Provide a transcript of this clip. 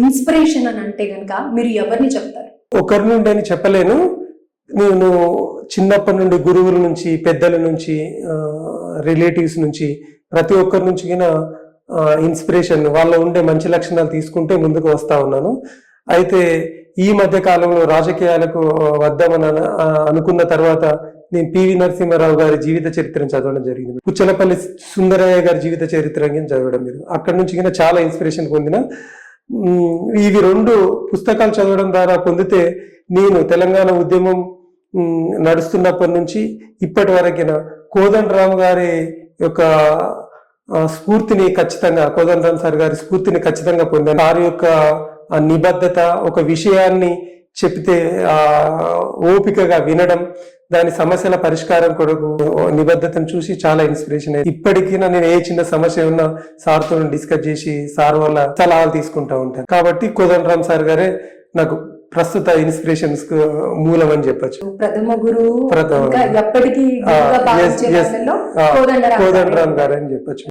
Inspiration అని అంటే గనక మీరు ఎవరిని చెప్తారు? ఒకరి నుండి అని చెప్పలేను. నేను చిన్నప్పటి నుండి గురువుల నుంచి, పెద్దల నుంచి, రిలేటివ్స్ నుంచి, ప్రతి ఒక్కరి నుంచి ఇన్స్పిరేషన్, వాళ్ళ ఉండే మంచి లక్షణాలు తీసుకుంటే ముందుకు వస్తా ఉన్నాను. అయితే ఈ మధ్య కాలంలో రాజకీయాలకు వద్దామని అనుకున్న తర్వాత నేను పివి నరసింహారావు గారి జీవిత చరిత్రను చదవడం జరిగింది. పుచ్చలపల్లి సుందరయ్య గారి జీవిత చరిత్రని చదవడం మీరు అక్కడి నుంచి చాలా ఇన్స్పిరేషన్ పొందిన. ఇవి రెండు పుస్తకాలు చదవడం ద్వారా పొందితే నేను తెలంగాణ ఉద్యమం నడుస్తున్నప్పటి నుంచి ఇప్పటి వరకిన కోదండరామ్ గారి యొక్క స్ఫూర్తిని ఖచ్చితంగా, కోదండరామ్ సార్ గారి స్ఫూర్తిని ఖచ్చితంగా పొందాను. వారి యొక్క నిబద్ధత, ఒక విషయాన్ని చెప్తే ఓపికగా వినడం, దాని సమస్యల పరిష్కారం కొరకు నిబద్ధతను చూసి చాలా ఇన్స్పిరేషన్ అయ్యింది. ఇప్పటికీ నేను ఏ చిన్న సమస్య ఉన్నా సార్తో డిస్కస్ చేసి సార్ వల్ల సలహాలు తీసుకుంటా ఉంటాను. కాబట్టి కోదండరామ్ సార్ గారే నాకు ప్రస్తుత ఇన్స్పిరేషన్స్ కు మూలం అని చెప్పచ్చు. ప్రథమ గురువు కోదండరామ్ గారు అని చెప్పచ్చు.